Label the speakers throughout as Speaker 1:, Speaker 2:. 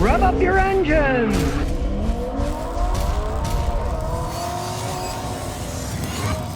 Speaker 1: Rev up your engines!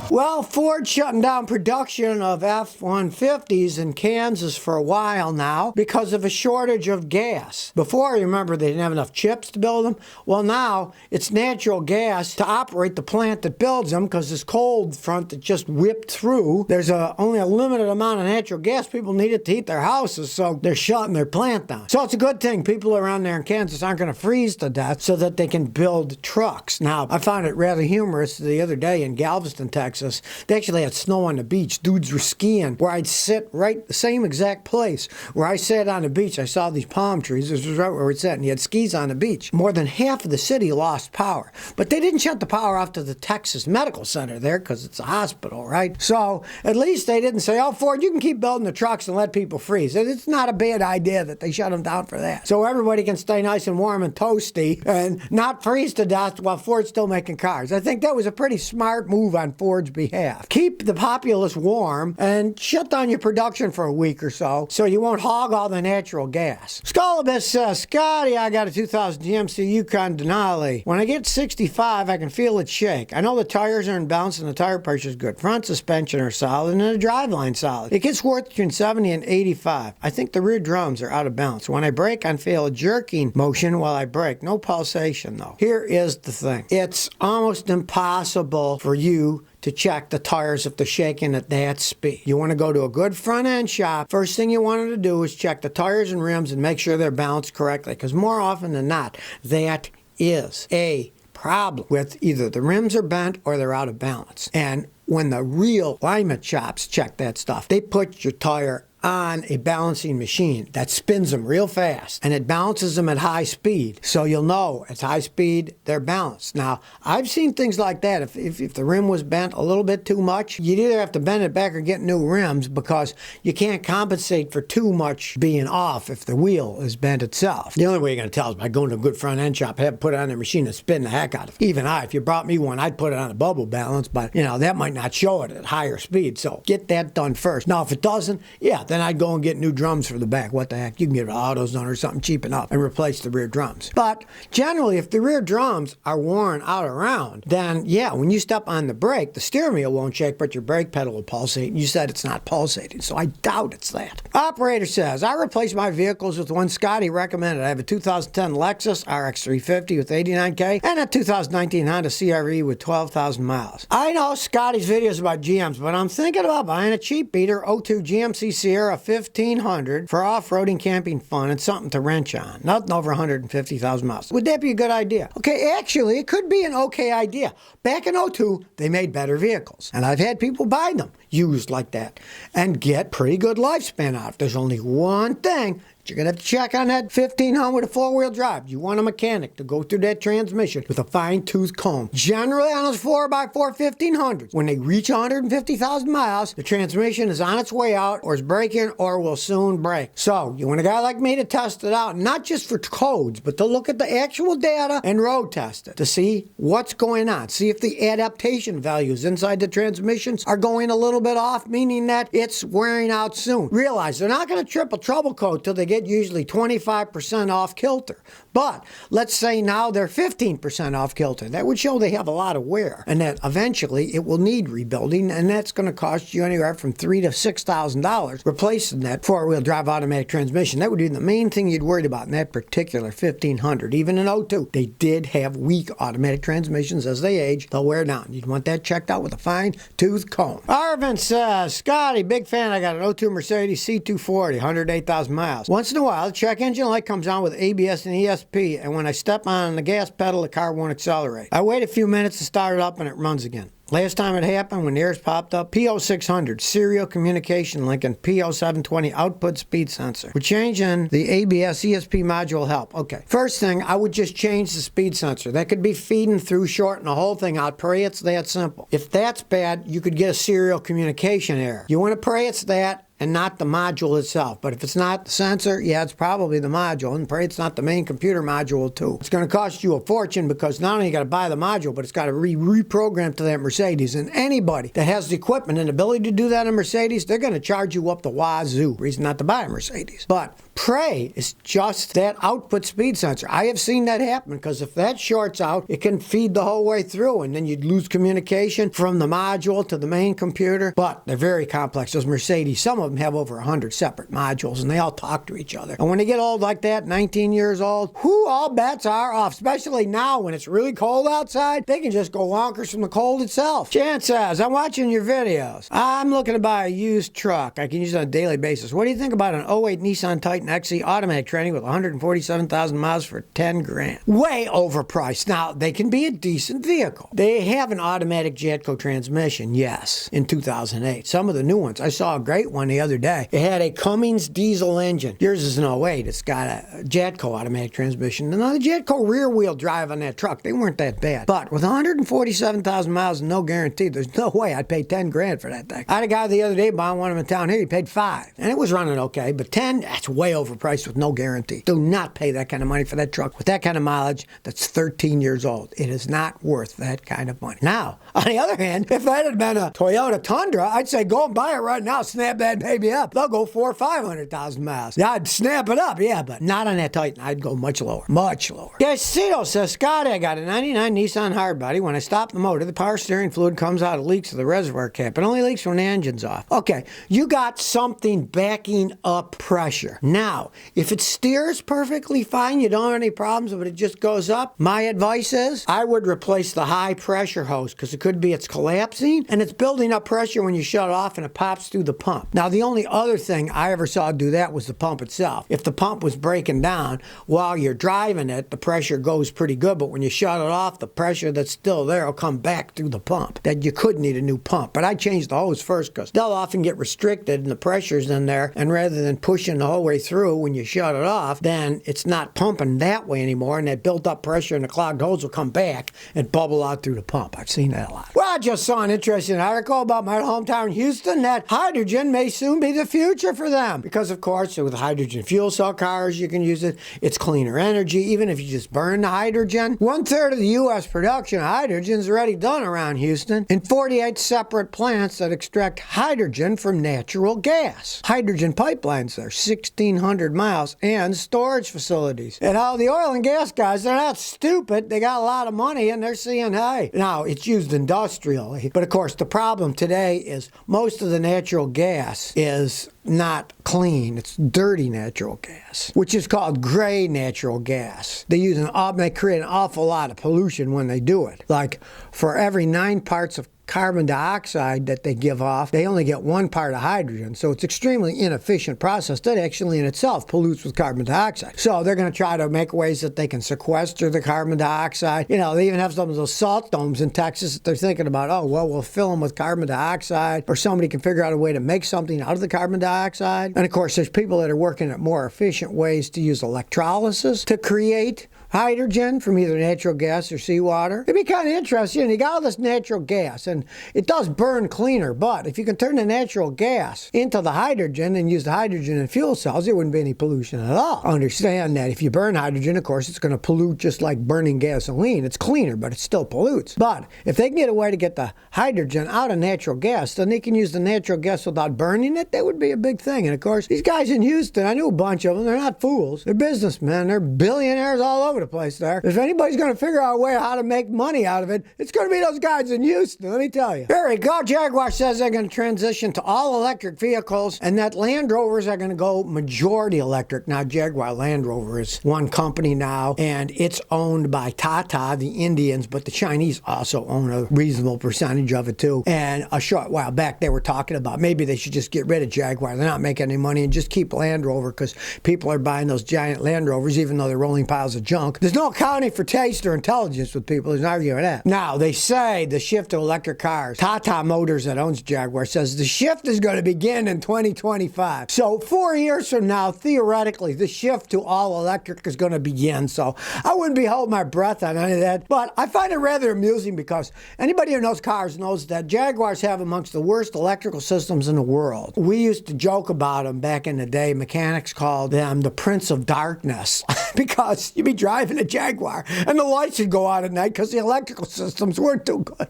Speaker 2: Well, Ford's shutting down production of F-150s in Kansas for a while now because of a shortage of gas. Before, you remember, they didn't have enough chips to build them. Well, now it's natural gas to operate the plant that builds them because this cold front that just whipped through. There's only a limited amount of natural gas people need it to heat their houses, so they're shutting their plant down. So it's a good thing people around there in Kansas aren't going to freeze to death so that they can build trucks. Now, I found it rather humorous the other day in Galveston, Texas. They actually had snow on the beach. Dudes were skiing where I'd sit right the same exact place where I sat on the beach. I saw these palm trees. This was right where we'd sit, and you had skis on the beach. More than half of the city lost power. But they didn't shut the power off to the Texas Medical Center there because it's a hospital, right? So at least they didn't say, oh, Ford, you can keep building the trucks and let people freeze. It's not a bad idea that they shut them down for that. So everybody can stay nice and warm and toasty and not freeze to death while Ford's still making cars. I think that was a pretty smart move on Ford's behalf. Keep the populace warm and shut down your production for a week or so you won't hog all the natural gas. Scolobus says, Scotty, I got a 2000 GMC Yukon Denali. When I get 65, I can feel it shake. I know the tires are in balance and the tire pressure is good. Front suspension are solid and the driveline solid. It gets worth between 70 and 85. I think the rear drums are out of balance. When I brake, I feel a jerking motion while I brake. No pulsation though. Here is the thing. It's almost impossible for you to check the tires if they're shaking at that speed. You want to go to a good front end shop. First thing you want to do is check the tires and rims and make sure they're balanced correctly, because more often than not, that is a problem with either the rims are bent or they're out of balance. And when the real alignment shops check that stuff, they put your tire on a balancing machine that spins them real fast, and it balances them at high speed. So you'll know at high speed they're balanced. Now, I've seen things like that. If the rim was bent a little bit too much, you'd either have to bend it back or get new rims, because you can't compensate for too much being off if the wheel is bent itself. The only way you're going to tell is by going to a good front end shop, have it put it on the machine and spin the heck out of it. Even if you brought me one, I'd put it on a bubble balance, but that might not show it at higher speed. So get that done first. Now, if it doesn't, then I'd go and get new drums for the back. What the heck? You can get an AutoZone or something cheap enough and replace the rear drums. But generally, if the rear drums are worn out around, then when you step on the brake, the steering wheel won't shake, but your brake pedal will pulsate. And you said it's not pulsating, so I doubt it's that. Operator says, I replaced my vehicles with one Scotty recommended. I have a 2010 Lexus RX 350 with 89K and a 2019 Honda CRV with 12,000 miles. I know Scotty's videos about GMs, but I'm thinking about buying a cheap beater 02 GMC Sierra 1500 for off-roading camping fun and something to wrench on. Nothing over 150,000 miles. Would that be a good idea? Okay, actually, it could be an okay idea. Back in '02, they made better vehicles. And I've had people buy them used like that and get pretty good lifespan out. There's only one thing you're going to have to check on that 1500 with a four-wheel drive. You want a mechanic to go through that transmission with a fine-tooth comb. Generally on those 4x4 1500s, when they reach 150,000 miles, the transmission is on its way out or is breaking or will soon break. So you want a guy like me to test it out, not just for codes, but to look at the actual data and road test it to see what's going on. See if the adaptation values inside the transmissions are going a little bit off, meaning that it's wearing out soon. Realize they're not going to triple trouble code till they get usually 25% off kilter. But let's say now they're 15% off kilter. That would show they have a lot of wear, and that eventually it will need rebuilding, and that's going to cost you anywhere from $3,000 to $6,000 replacing that four-wheel drive automatic transmission. That would be the main thing you'd worry about in that particular 1500. Even in '02, they did have weak automatic transmissions. As they age, they'll wear down. You'd want that checked out with a fine-tooth comb. Arvin says, Scotty, big fan. I got an '02 Mercedes C240, 108,000 miles. Once in a while, the check engine light comes on with ABS and ESP, and when I step on the gas pedal, the car won't accelerate. I wait a few minutes to start it up, and it runs again. Last time it happened, when the errors popped up, PO600, serial communication link, and PO720, output speed sensor. We're changing the ABS ESP module help. Okay. First thing, I would just change the speed sensor. That could be feeding through, shorting the whole thing out. Pray it's that simple. If that's bad, you could get a serial communication error. You want to pray it's that, and not the module itself. But if it's not the sensor, yeah, it's probably the module. And pray it's not the main computer module too. It's going to cost you a fortune because not only you got to buy the module, but it's got to reprogram to that Mercedes. And anybody that has the equipment and ability to do that in Mercedes, they're going to charge you up the wazoo. Reason not to buy a Mercedes. But pray is just that output speed sensor. I have seen that happen because if that shorts out, it can feed the whole way through and then you'd lose communication from the module to the main computer. But they're very complex. Those Mercedes, some of them have over 100 separate modules and they all talk to each other. And when they get old like that, 19 years old, all bets are off, especially now when it's really cold outside. They can just go wonkers from the cold itself. Chan says, I'm watching your videos. I'm looking to buy a used truck. I can use it on a daily basis. What do you think about an '08 Nissan Titan XE automatic training with 147,000 miles for 10 grand? Way overpriced. Now, they can be a decent vehicle. They have an automatic Jatco transmission, yes, in 2008. Some of the new ones. I saw a great one the other day. It had a Cummins diesel engine. Yours is an '08. It's got a Jatco automatic transmission. And the Jatco rear-wheel drive on that truck, they weren't that bad. But with 147,000 miles and no guarantee, there's no way I'd pay 10 grand for that thing. I had a guy the other day buying one of them in town here. He paid 5. And it was running okay. But 10, that's way overpriced with no guarantee. Do not pay that kind of money for that truck with that kind of mileage that's 13 years old. It is not worth that kind of money. Now, on the other hand, if that had been a Toyota Tundra, I'd say go and buy it right now. Snap that baby up. They'll go 400,000 or 500,000 miles. Yeah, I'd snap it up, yeah, but not on that Titan. I'd go much lower. Much lower. Cito says, Scotty, I got a 99 Nissan hardbody. When I stop the motor, the power steering fluid comes out of leaks of the reservoir cap. It only leaks when the engine's off. Okay, you got something backing up pressure. Now, if it steers perfectly fine, you don't have any problems, but it just goes up, my advice is I would replace the high pressure hose because it could be it's collapsing and it's building up pressure when you shut it off and it pops through the pump. Now, the only other thing I ever saw do that was the pump itself. If the pump was breaking down while you're driving it, the pressure goes pretty good, but when you shut it off, the pressure that's still there will come back through the pump. That you could need a new pump. But I changed the hose first because they'll often get restricted and the pressure's in there, and rather than pushing the whole way through when you shut it off, then it's not pumping that way anymore, and that built up pressure in the clogged hose will come back and bubble out through the pump. I've seen that a lot. Well, I just saw an interesting article about my hometown Houston that hydrogen may soon be the future for them because, of course, with hydrogen fuel cell cars, you can use it. It's cleaner energy, even if you just burn the hydrogen. 1/3 of the U.S. production of hydrogen is already done around Houston in 48 separate plants that extract hydrogen from natural gas. Hydrogen pipelines there, 1,600 miles, and storage facilities. And all the oil and gas guys, they're not stupid. They got a lot of money, and they're seeing, hey, now it's used industrially. But, of course, the problem today is most of the natural gas is not clean. It's dirty natural gas, which is called gray natural gas. They create an awful lot of pollution when they do it. Like for every 9 parts of carbon dioxide that they give off, they only get 1 part of hydrogen. So it's extremely inefficient process that actually in itself pollutes with carbon dioxide. So they're going to try to make ways that they can sequester the carbon dioxide. You know, they even have some of those salt domes in Texas that they're thinking about, oh, well, we'll fill them with carbon dioxide, or somebody can figure out a way to make something out of the carbon dioxide. And of course, there's people that are working at more efficient ways to use electrolysis to create hydrogen from either natural gas or seawater. It'd be kind of interesting. You got all this natural gas, and it does burn cleaner, but if you can turn the natural gas into the hydrogen and use the hydrogen in fuel cells, there wouldn't be any pollution at all. Understand that if you burn hydrogen, of course, it's going to pollute just like burning gasoline. It's cleaner, but it still pollutes. But if they can get a way to get the hydrogen out of natural gas, then they can use the natural gas without burning it. That would be a big thing. And of course, these guys in Houston, I knew a bunch of them. They're not fools. They're businessmen. They're billionaires all over the place there. If anybody's going to figure out a way how to make money out of it, it's going to be those guys in Houston, let me tell you. Here we go. Jaguar says they're going to transition to all electric vehicles and that Land Rovers are going to go majority electric. Now, Jaguar Land Rover is one company now, and it's owned by Tata, the Indians, but the Chinese also own a reasonable percentage of it too. And a short while back, they were talking about maybe they should just get rid of Jaguar. They're not making any money and just keep Land Rover because people are buying those giant Land Rovers even though they're rolling piles of junk. junk. There's no accounting for taste or intelligence with people. There's no arguing that. Now, they say the shift to electric cars. Tata Motors, that owns Jaguar, says the shift is going to begin in 2025. So 4 years from now, theoretically, the shift to all electric is going to begin. So I wouldn't be holding my breath on any of that. But I find it rather amusing because anybody who knows cars knows that Jaguars have amongst the worst electrical systems in the world. We used to joke about them back in the day. Mechanics called them the Prince of Darkness because you'd be driving a Jaguar and the lights would go out at night because the electrical systems weren't too good.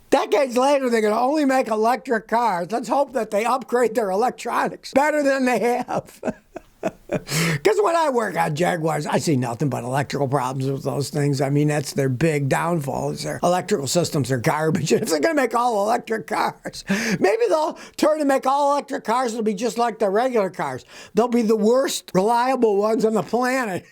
Speaker 2: Decades later, they're going to only make electric cars. Let's hope that they upgrade their electronics better than they have. Because when I work on Jaguars, I see nothing but electrical problems with those things. I mean, that's their big downfall. Is their electrical systems are garbage. And if they're going to make all electric cars, maybe they'll turn and make all electric cars. It'll be just like the regular cars. They'll be the worst reliable ones on the planet.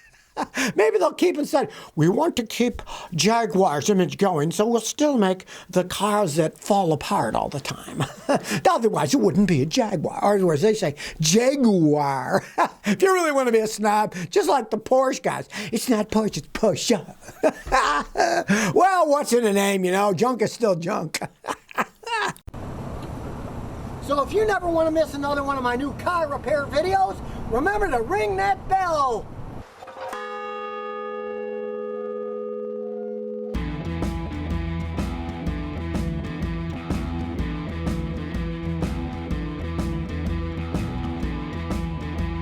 Speaker 2: Maybe they'll keep and say, we want to keep Jaguar's image going, so we'll still make the cars that fall apart all the time. Otherwise, it wouldn't be a Jaguar. Or as they say, Jaguar. If you really want to be a snob, just like the Porsche guys. It's not Porsche, it's Porsche. Well, what's in a name, you know? Junk is still junk. So if you never want to miss another one of my new car repair videos, remember to ring that bell.